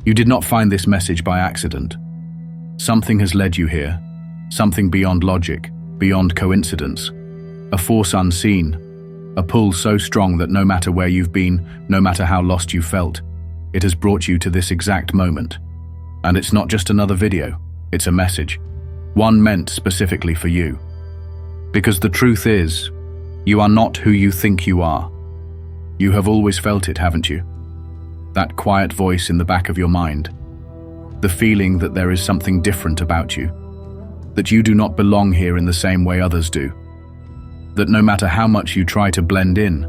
You did not find this message by accident. Something has led you here, something beyond logic, beyond coincidence, a force unseen, a pull so strong that no matter where you've been, no matter how lost you felt, it has brought you to this exact moment. And it's not just another video, it's a message, one meant specifically for you. Because the truth is, you are not who you think you are. You have always felt it, haven't you? That quiet voice in the back of your mind, the feeling that there is something different about you, that you do not belong here in the same way others do, that no matter how much you try to blend in,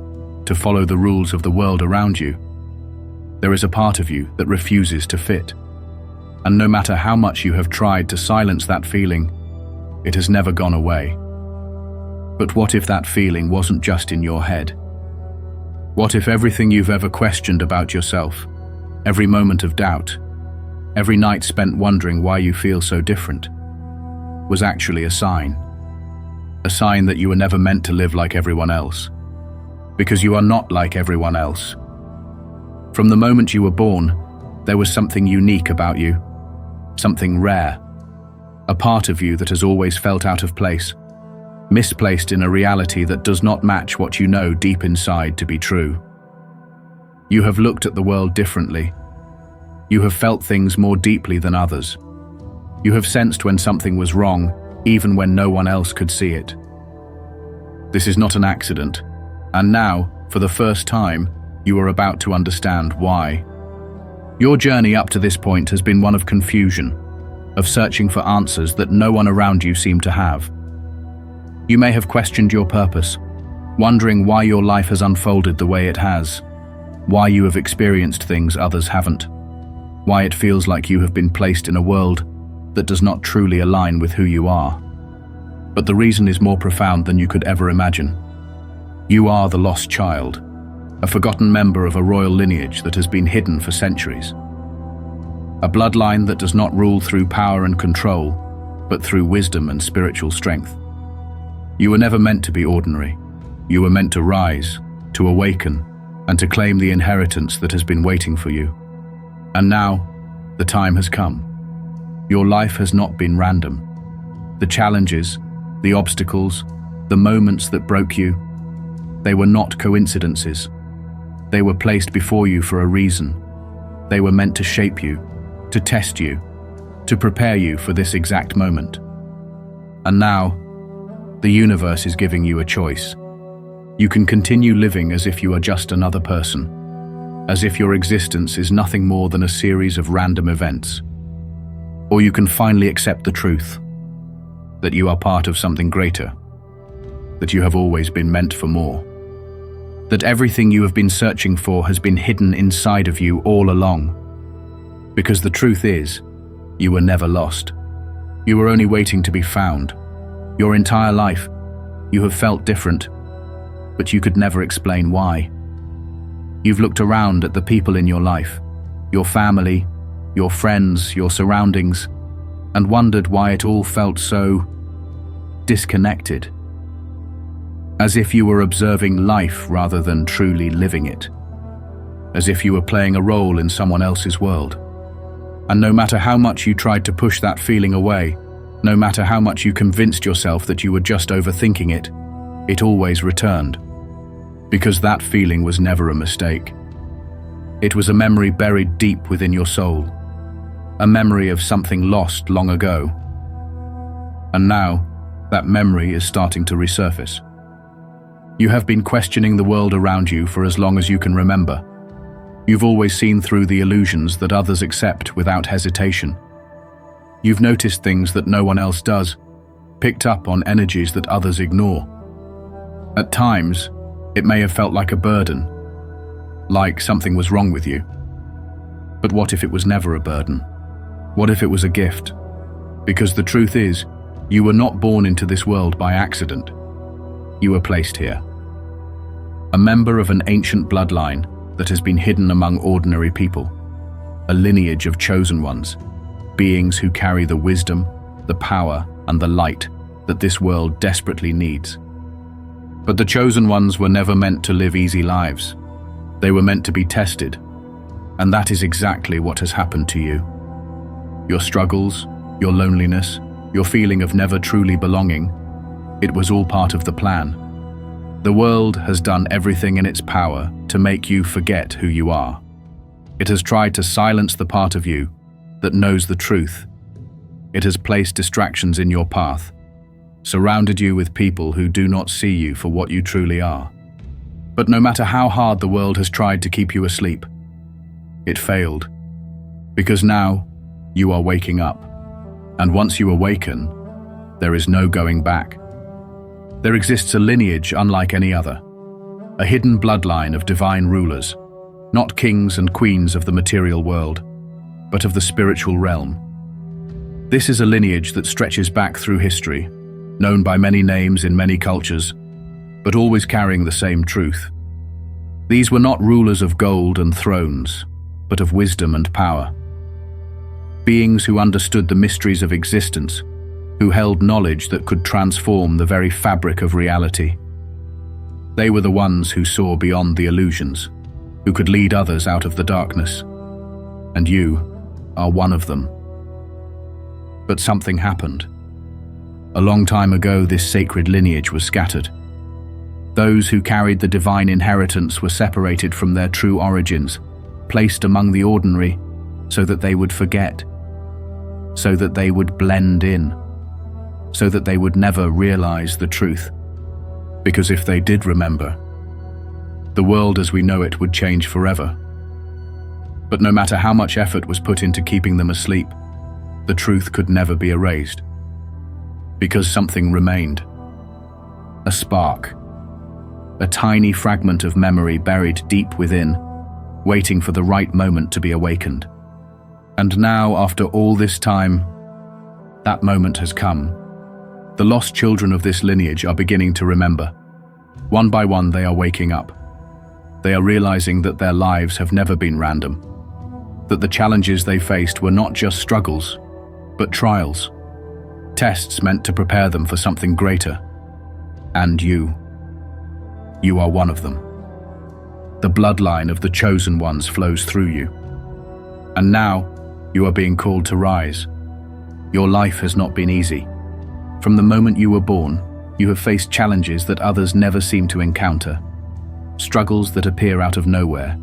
to follow the rules of the world around you, there is a part of you that refuses to fit. And no matter how much you have tried to silence that feeling, it has never gone away. But what if that feeling wasn't just in your head? What if everything you've ever questioned about yourself, every moment of doubt, every night spent wondering why you feel so different, was actually a sign? A sign that you were never meant to live like everyone else. Because you are not like everyone else. From the moment you were born, there was something unique about you, something rare, a part of you that has always felt out of place, misplaced in a reality that does not match what you know deep inside to be true. You have looked at the world differently. You have felt things more deeply than others. You have sensed when something was wrong, even when no one else could see it. This is not an accident, and now, for the first time, you are about to understand why. Your journey up to this point has been one of confusion, of searching for answers that no one around you seemed to have. You may have questioned your purpose, wondering why your life has unfolded the way it has, why you have experienced things others haven't, why it feels like you have been placed in a world that does not truly align with who you are. But the reason is more profound than you could ever imagine. You are the lost child, a forgotten member of a royal lineage that has been hidden for centuries. A bloodline that does not rule through power and control, but through wisdom and spiritual strength. You were never meant to be ordinary. You were meant to rise, to awaken, and to claim the inheritance that has been waiting for you. And now, the time has come. Your life has not been random. The challenges, the obstacles, the moments that broke you, they were not coincidences. They were placed before you for a reason. They were meant to shape you, to test you, to prepare you for this exact moment. And now, the universe is giving you a choice. You can continue living as if you are just another person, as if your existence is nothing more than a series of random events. Or you can finally accept the truth, that you are part of something greater, that you have always been meant for more, that everything you have been searching for has been hidden inside of you all along. Because the truth is, you were never lost. You were only waiting to be found. Your entire life, you have felt different, but you could never explain why. You've looked around at the people in your life, your family, your friends, your surroundings, and wondered why it all felt so disconnected. As if you were observing life rather than truly living it. As if you were playing a role in someone else's world. And no matter how much you tried to push that feeling away, no matter how much you convinced yourself that you were just overthinking it, it always returned. Because that feeling was never a mistake. It was a memory buried deep within your soul. A memory of something lost long ago. And now, that memory is starting to resurface. You have been questioning the world around you for as long as you can remember. You've always seen through the illusions that others accept without hesitation. You've noticed things that no one else does, picked up on energies that others ignore. At times, it may have felt like a burden, like something was wrong with you. But what if it was never a burden? What if it was a gift? Because the truth is, you were not born into this world by accident. You were placed here. A member of an ancient bloodline that has been hidden among ordinary people. A lineage of chosen ones. Beings who carry the wisdom, the power, and the light that this world desperately needs. But the chosen ones were never meant to live easy lives. They were meant to be tested, And that is exactly what has happened to you. Your struggles, your loneliness, your feeling of never truly belonging, it was all part of the plan. The world has done everything in its power to make you forget who you are. It has tried to silence the part of you that knows the truth. It has placed distractions in your path, surrounded you with people who do not see you for what you truly are. But no matter how hard the world has tried to keep you asleep, it failed. Because now, you are waking up. And once you awaken, there is no going back. There exists a lineage unlike any other, a hidden bloodline of divine rulers, not kings and queens of the material world, but of the spiritual realm. This is a lineage that stretches back through history, known by many names in many cultures, but always carrying the same truth. These were not rulers of gold and thrones, but of wisdom and power. Beings who understood the mysteries of existence, who held knowledge that could transform the very fabric of reality. They were the ones who saw beyond the illusions, who could lead others out of the darkness. And you are one of them. But something happened. A long time ago, this sacred lineage was scattered. Those who carried the divine inheritance were separated from their true origins, placed among the ordinary, so that they would forget, so that they would blend in, so that they would never realize the truth. Because if they did remember, the world as we know it would change forever. But no matter how much effort was put into keeping them asleep, the truth could never be erased. Because something remained. A spark. A tiny fragment of memory buried deep within, waiting for the right moment to be awakened. And now, after all this time, that moment has come. The lost children of this lineage are beginning to remember. One by one, they are waking up. They are realizing that their lives have never been random, that the challenges they faced were not just struggles, but trials, tests meant to prepare them for something greater. And you are one of them. The bloodline of the chosen ones flows through you. And now, you are being called to rise. Your life has not been easy. From the moment you were born, you have faced challenges that others never seem to encounter. Struggles that appear out of nowhere.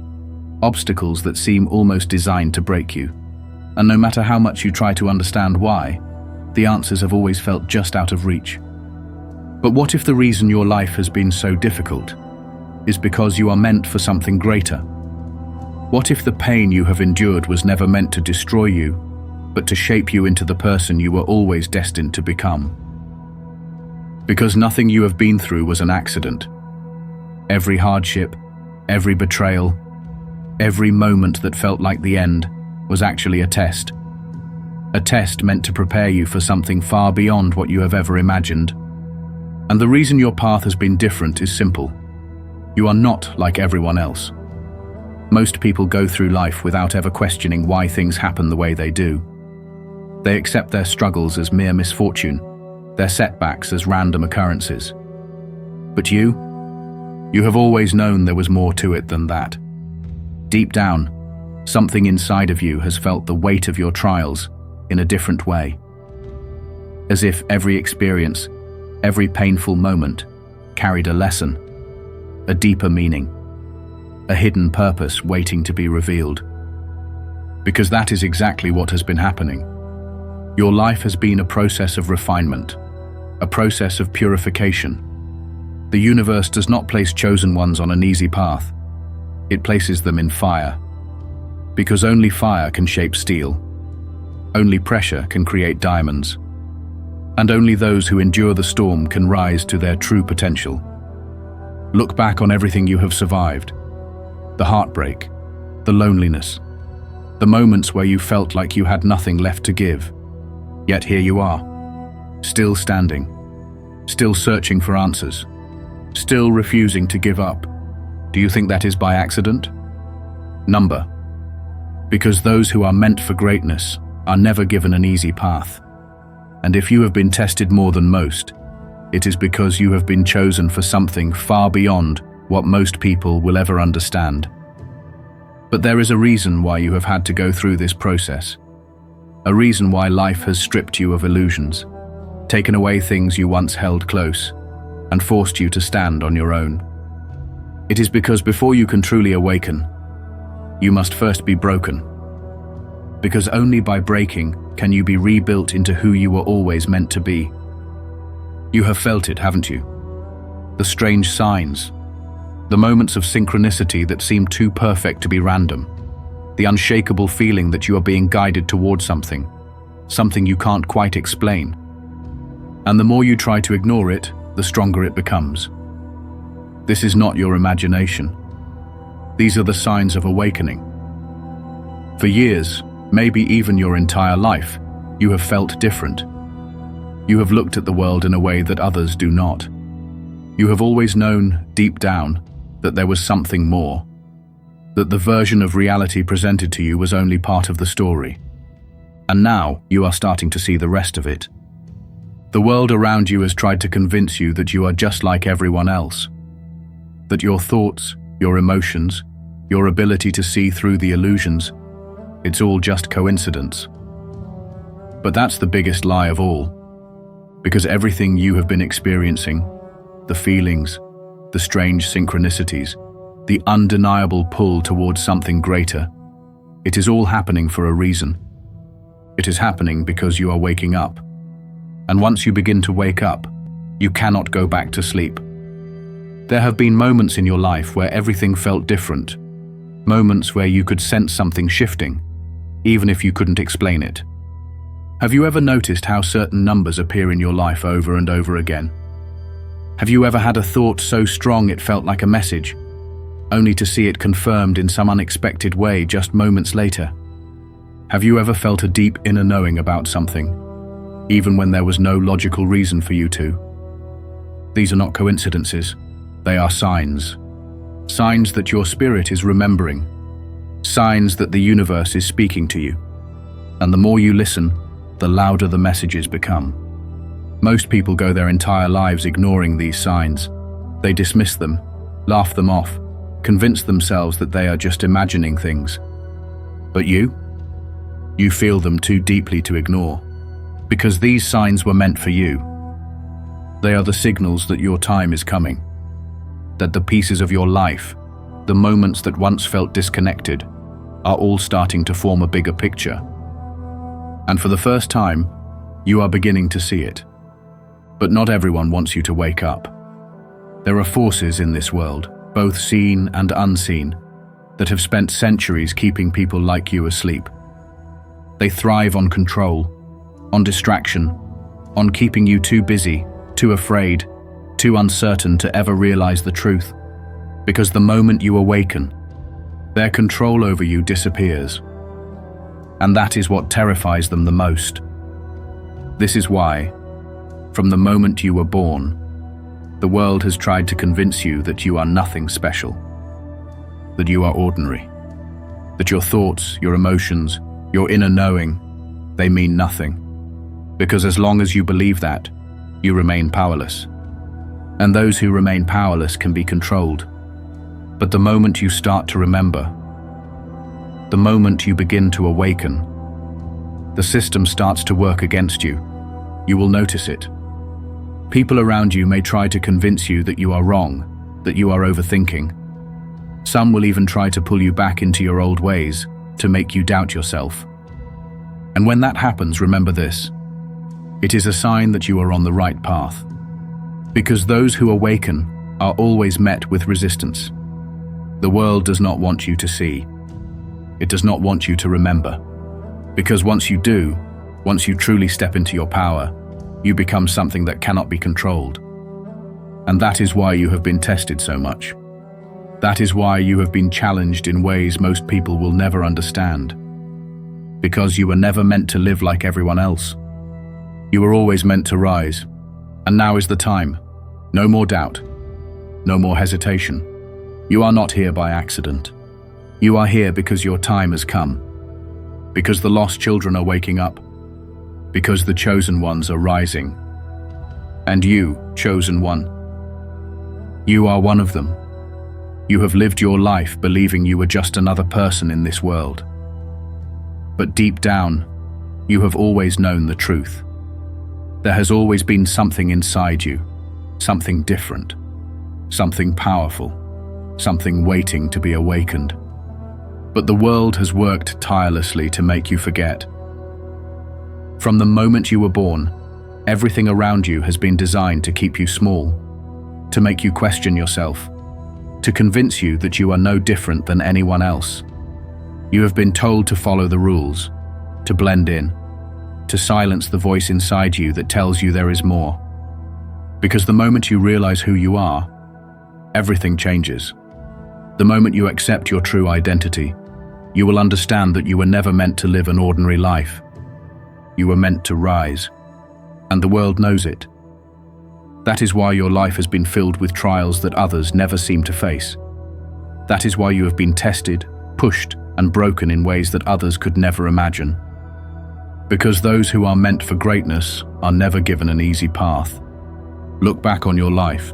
Obstacles that seem almost designed to break you. And no matter how much you try to understand why, the answers have always felt just out of reach. But what if the reason your life has been so difficult is because you are meant for something greater? What if the pain you have endured was never meant to destroy you, but to shape you into the person you were always destined to become? Because nothing you have been through was an accident. Every hardship, every betrayal, every moment that felt like the end was actually a test. A test meant to prepare you for something far beyond what you have ever imagined. And the reason your path has been different is simple. You are not like everyone else. Most people go through life without ever questioning why things happen the way they do. They accept their struggles as mere misfortune, their setbacks as random occurrences. But you have always known there was more to it than that. Deep down, something inside of you has felt the weight of your trials in a different way. As if every experience, every painful moment, carried a lesson, a deeper meaning, a hidden purpose waiting to be revealed. Because that is exactly what has been happening. Your life has been a process of refinement, a process of purification. The universe does not place chosen ones on an easy path. It places them in fire. Because only fire can shape steel. Only pressure can create diamonds. And only those who endure the storm can rise to their true potential. Look back on everything you have survived. The heartbreak, the loneliness, the moments where you felt like you had nothing left to give. Yet here you are, still standing, still searching for answers, still refusing to give up. Do you think that is by accident? Number. Because those who are meant for greatness are never given an easy path. And if you have been tested more than most, it is because you have been chosen for something far beyond what most people will ever understand. But there is a reason why you have had to go through this process. A reason why life has stripped you of illusions, taken away things you once held close, and forced you to stand on your own. It is because before you can truly awaken, you must first be broken. Because only by breaking can you be rebuilt into who you were always meant to be. You have felt it, haven't you? The strange signs, the moments of synchronicity that seem too perfect to be random, the unshakable feeling that you are being guided towards something you can't quite explain. And the more you try to ignore it, the stronger it becomes. This is not your imagination. These are the signs of awakening. For years, maybe even your entire life, you have felt different. You have looked at the world in a way that others do not. You have always known, deep down, that there was something more, that the version of reality presented to you was only part of the story. And now you are starting to see the rest of it. The world around you has tried to convince you that you are just like everyone else, that your thoughts, your emotions, your ability to see through the illusions, it's all just coincidence. But that's the biggest lie of all, because everything you have been experiencing, the feelings, the strange synchronicities, the undeniable pull towards something greater, it is all happening for a reason. It is happening because you are waking up. And once you begin to wake up, you cannot go back to sleep. There have been moments in your life where everything felt different, moments where you could sense something shifting, even if you couldn't explain it. Have you ever noticed how certain numbers appear in your life over and over again? Have you ever had a thought so strong it felt like a message, only to see it confirmed in some unexpected way just moments later? Have you ever felt a deep inner knowing about something, even when there was no logical reason for you to? These are not coincidences, they are signs. Signs that your spirit is remembering. Signs that the universe is speaking to you. And the more you listen, the louder the messages become. Most people go their entire lives ignoring these signs. They dismiss them, laugh them off, convince themselves that they are just imagining things. But you feel them too deeply to ignore, because these signs were meant for you. They are the signals that your time is coming, that the pieces of your life, the moments that once felt disconnected, are all starting to form a bigger picture. And for the first time, you are beginning to see it. But not everyone wants you to wake up. There are forces in this world, both seen and unseen, that have spent centuries keeping people like you asleep. They thrive on control, on distraction, on keeping you too busy, too afraid, too uncertain to ever realize the truth. Because the moment you awaken, their control over you disappears. And that is what terrifies them the most. This is why, from the moment you were born, the world has tried to convince you that you are nothing special, that you are ordinary, that your thoughts, your emotions, your inner knowing, they mean nothing. Because as long as you believe that, you remain powerless. And those who remain powerless can be controlled. But the moment you start to remember, the moment you begin to awaken, the system starts to work against you. You will notice it. People around you may try to convince you that you are wrong, that you are overthinking. Some will even try to pull you back into your old ways, to make you doubt yourself. And when that happens, remember this. It is a sign that you are on the right path. Because those who awaken are always met with resistance. The world does not want you to see. It does not want you to remember. Because once you do, once you truly step into your power, you become something that cannot be controlled. And that is why you have been tested so much. That is why you have been challenged in ways most people will never understand. Because you were never meant to live like everyone else. You were always meant to rise. And now is the time. No more doubt. No more hesitation. You are not here by accident. You are here because your time has come. Because the lost children are waking up. Because the chosen ones are rising. And you, chosen one, you are one of them. You have lived your life believing you were just another person in this world. But deep down, you have always known the truth. There has always been something inside you, something different, something powerful, something waiting to be awakened. But the world has worked tirelessly to make you forget. From the moment you were born, everything around you has been designed to keep you small, to make you question yourself, to convince you that you are no different than anyone else. You have been told to follow the rules, to blend in, to silence the voice inside you that tells you there is more. Because the moment you realize who you are, everything changes. The moment you accept your true identity, you will understand that you were never meant to live an ordinary life. You were meant to rise, and the world knows it. That is why your life has been filled with trials that others never seem to face. That is why you have been tested, pushed, and broken in ways that others could never imagine. Because those who are meant for greatness are never given an easy path. Look back on your life.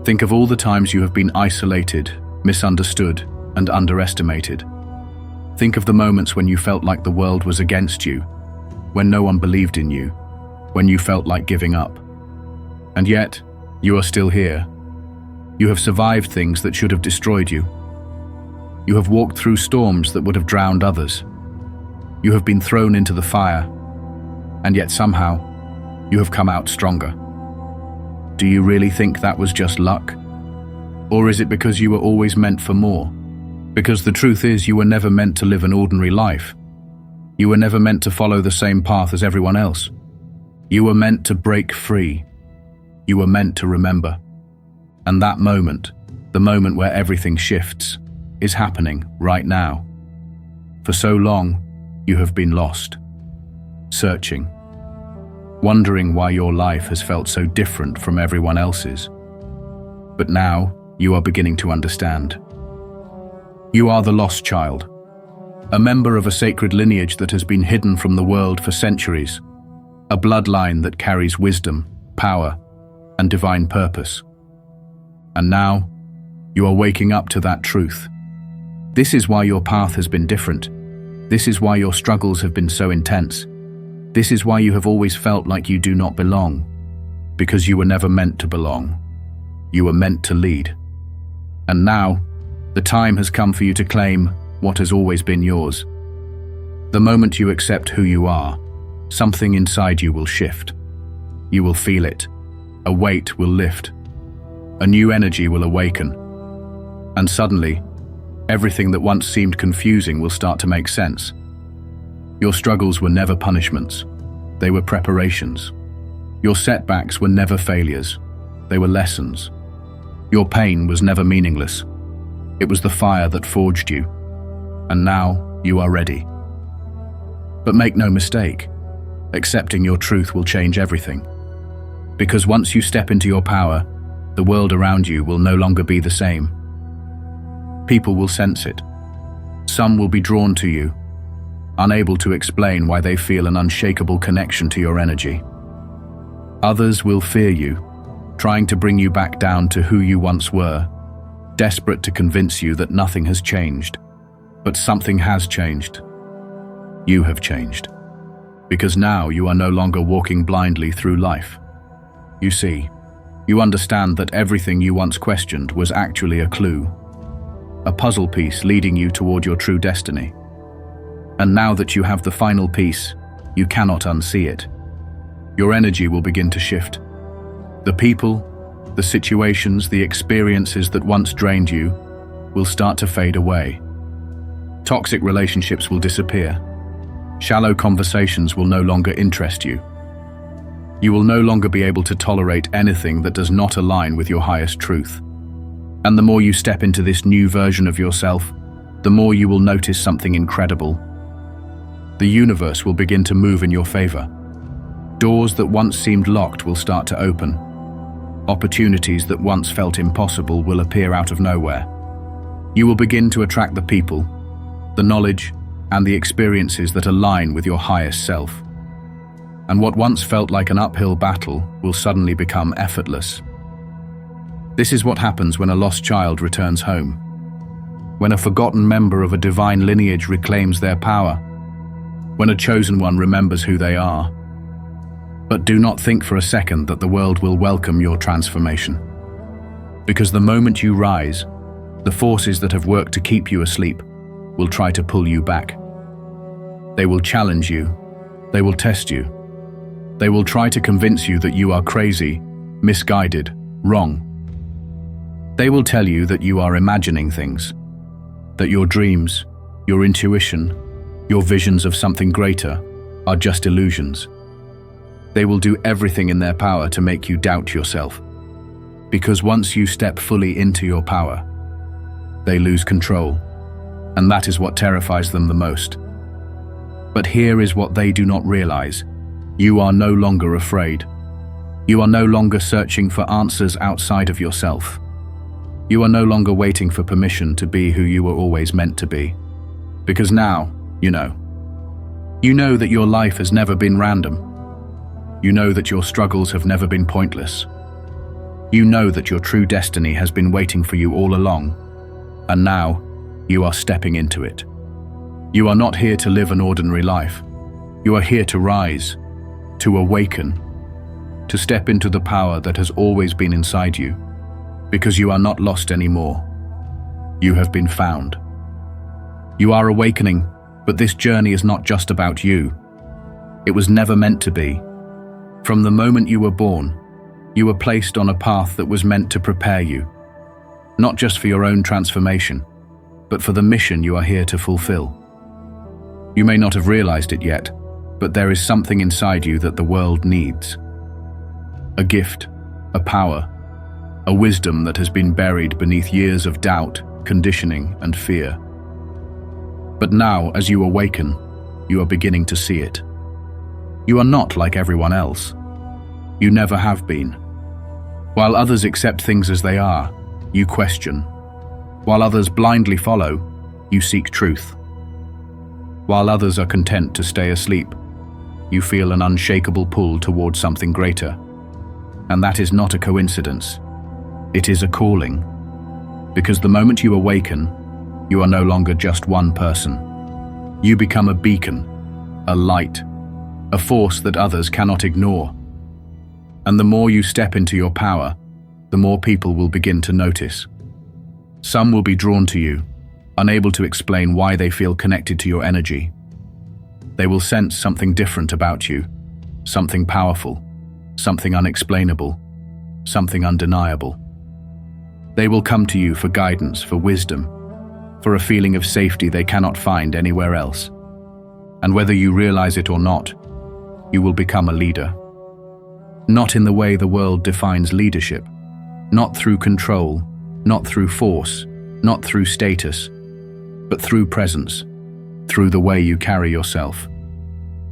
Think of all the times you have been isolated, misunderstood, and underestimated. Think of the moments when you felt like the world was against you, when no one believed in you, when you felt like giving up. And yet, you are still here. You have survived things that should have destroyed you. You have walked through storms that would have drowned others. You have been thrown into the fire, and yet somehow, you have come out stronger. Do you really think that was just luck? Or is it because you were always meant for more? Because the truth is, you were never meant to live an ordinary life. You were never meant to follow the same path as everyone else. You were meant to break free. You were meant to remember. And that moment, the moment where everything shifts, is happening right now. For so long, you have been lost, searching, wondering why your life has felt so different from everyone else's. But now, you are beginning to understand. You are the lost child, a member of a sacred lineage that has been hidden from the world for centuries, a bloodline that carries wisdom, power, and divine purpose. And now, you are waking up to that truth. This is why your path has been different. This is why your struggles have been so intense. This is why you have always felt like you do not belong. Because you were never meant to belong. You were meant to lead. And now, the time has come for you to claim what has always been yours. The moment you accept who you are, something inside you will shift. You will feel it. A weight will lift. A new energy will awaken. And suddenly, everything that once seemed confusing will start to make sense. Your struggles were never punishments. They were preparations. Your setbacks were never failures. They were lessons. Your pain was never meaningless. It was the fire that forged you. And now you are ready. But make no mistake, accepting your truth will change everything. Because once you step into your power, the world around you will no longer be the same. People will sense it. Some will be drawn to you, unable to explain why they feel an unshakable connection to your energy. Others will fear you, trying to bring you back down to who you once were, desperate to convince you that nothing has changed. But something has changed. You have changed. Because now you are no longer walking blindly through life. You see, you understand that everything you once questioned was actually a clue, a puzzle piece leading you toward your true destiny. And now that you have the final piece, you cannot unsee it. Your energy will begin to shift. The people, the situations, the experiences that once drained you will start to fade away. Toxic relationships will disappear. Shallow conversations will no longer interest you. You will no longer be able to tolerate anything that does not align with your highest truth. And the more you step into this new version of yourself, the more you will notice something incredible. The universe will begin to move in your favor. Doors that once seemed locked will start to open. Opportunities that once felt impossible will appear out of nowhere. You will begin to attract the people, the knowledge, and the experiences that align with your highest self. And what once felt like an uphill battle will suddenly become effortless. This is what happens when a lost child returns home. When a forgotten member of a divine lineage reclaims their power. When a chosen one remembers who they are. But do not think for a second that the world will welcome your transformation. Because the moment you rise, the forces that have worked to keep you asleep will try to pull you back. They will challenge you. They will test you. They will try to convince you that you are crazy, misguided, wrong. They will tell you that you are imagining things, that your dreams, your intuition, your visions of something greater are just illusions. They will do everything in their power to make you doubt yourself. Because once you step fully into your power, they lose control, and that is what terrifies them the most. But here is what they do not realize. You are no longer afraid. You are no longer searching for answers outside of yourself. You are no longer waiting for permission to be who you were always meant to be. Because now, you know. You know that your life has never been random. You know that your struggles have never been pointless. You know that your true destiny has been waiting for you all along, and now you are stepping into it. You are not here to live an ordinary life. You are here to rise, to awaken, to step into the power that has always been inside you, because you are not lost anymore. You have been found. You are awakening, but this journey is not just about you. It was never meant to be. From the moment you were born, you were placed on a path that was meant to prepare you, not just for your own transformation, but for the mission you are here to fulfill. You may not have realized it yet, but there is something inside you that the world needs. A gift, a power, a wisdom that has been buried beneath years of doubt, conditioning, and fear. But now, as you awaken, you are beginning to see it. You are not like everyone else. You never have been. While others accept things as they are, you question. While others blindly follow, you seek truth. While others are content to stay asleep, you feel an unshakable pull towards something greater. And that is not a coincidence. It is a calling. Because the moment you awaken, you are no longer just one person. You become a beacon, a light, a force that others cannot ignore. And the more you step into your power, the more people will begin to notice. Some will be drawn to you, unable to explain why they feel connected to your energy. They will sense something different about you, something powerful, something unexplainable, something undeniable. They will come to you for guidance, for wisdom, for a feeling of safety they cannot find anywhere else. And whether you realize it or not, you will become a leader. Not in the way the world defines leadership, not through control, not through force, not through status, but through presence, through the way you carry yourself,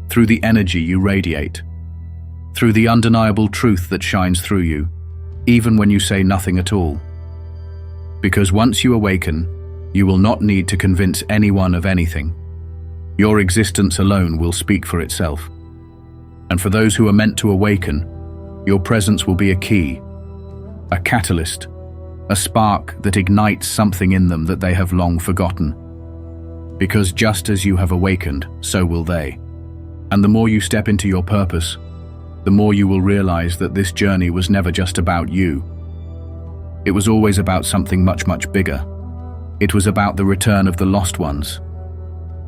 through the energy you radiate, through the undeniable truth that shines through you, even when you say nothing at all. Because once you awaken, you will not need to convince anyone of anything. Your existence alone will speak for itself. And for those who are meant to awaken, your presence will be a key, a catalyst, a spark that ignites something in them that they have long forgotten. Because just as you have awakened, so will they. And the more you step into your purpose, the more you will realize that this journey was never just about you. It was always about something much, much bigger. It was about the return of the lost ones,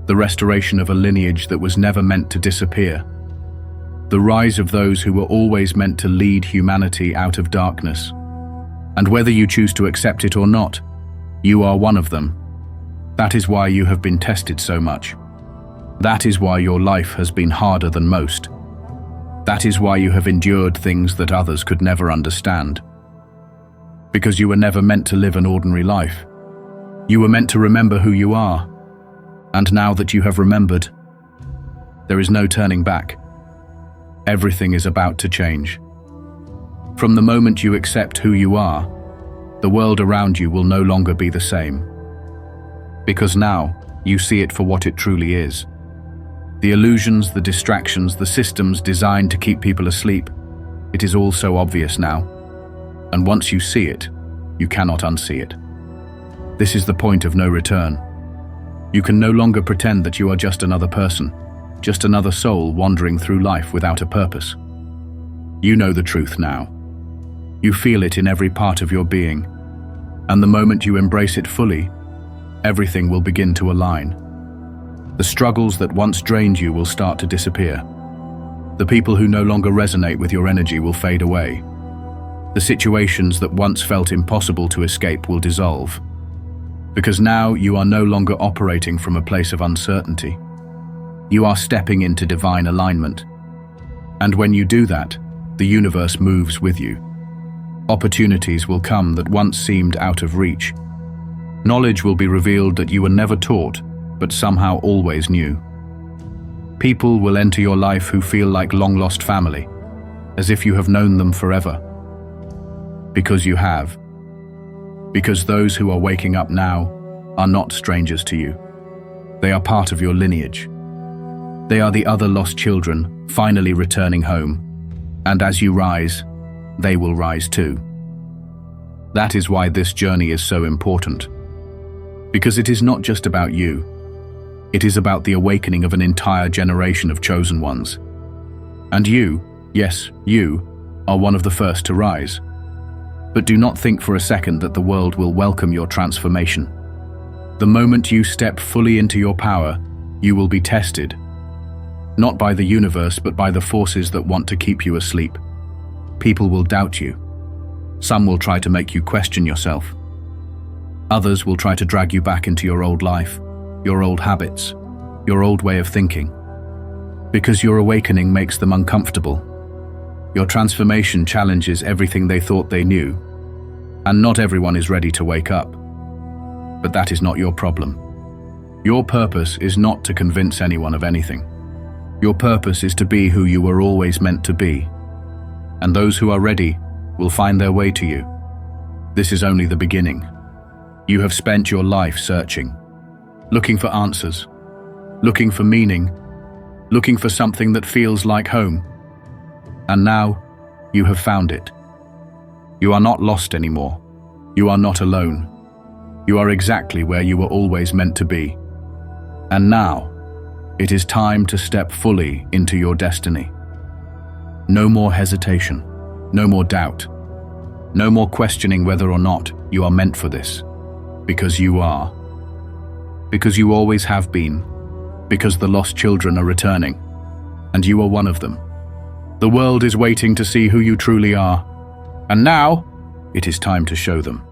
the restoration of a lineage that was never meant to disappear, the rise of those who were always meant to lead humanity out of darkness. And whether you choose to accept it or not, you are one of them. That is why you have been tested so much. That is why your life has been harder than most. That is why you have endured things that others could never understand. Because you were never meant to live an ordinary life. You were meant to remember who you are. And now that you have remembered, there is no turning back. Everything is about to change. From the moment you accept who you are, the world around you will no longer be the same. Because now, you see it for what it truly is. The illusions, the distractions, the systems designed to keep people asleep, it is all so obvious now. And once you see it, You cannot unsee it. This is the point of no return. You can no longer pretend that you are just another person, just another soul wandering through life without a purpose. You know the truth now. You feel it in every part of your being, and the moment you embrace it fully, everything will begin to align. The struggles that once drained you will start to disappear. The people who no longer resonate with your energy will fade away. The situations that once felt impossible to escape will dissolve. Because now you are no longer operating from a place of uncertainty. You are stepping into divine alignment. And when you do that, the universe moves with you. Opportunities will come that once seemed out of reach. Knowledge will be revealed that you were never taught, but somehow always knew. People will enter your life who feel like long-lost family, as if you have known them forever. Because you have. Because those who are waking up now are not strangers to you. They are part of your lineage. They are the other lost children finally returning home, and as you rise, they will rise too. That is why this journey is so important. Because it is not just about you. It is about the awakening of an entire generation of chosen ones. And you, yes, you, are one of the first to rise. But do not think for a second that the world will welcome your transformation. The moment you step fully into your power, you will be tested. Not by the universe, but by the forces that want to keep you asleep. People will doubt you. Some will try to make you question yourself. Others will try to drag you back into your old life, your old habits, your old way of thinking. Because your awakening makes them uncomfortable. Your transformation challenges everything they thought they knew. And not everyone is ready to wake up. But that is not your problem. Your purpose is not to convince anyone of anything. Your purpose is to be who you were always meant to be. And those who are ready will find their way to you. This is only the beginning. You have spent your life searching, looking for answers, looking for meaning, looking for something that feels like home. And now, you have found it. You are not lost anymore. You are not alone. You are exactly where you were always meant to be. And now, it is time to step fully into your destiny. No more hesitation, no more doubt, no more questioning whether or not you are meant for this. Because you are. Because you always have been. Because the lost children are returning. And you are one of them. The world is waiting to see who you truly are. And now, it is time to show them.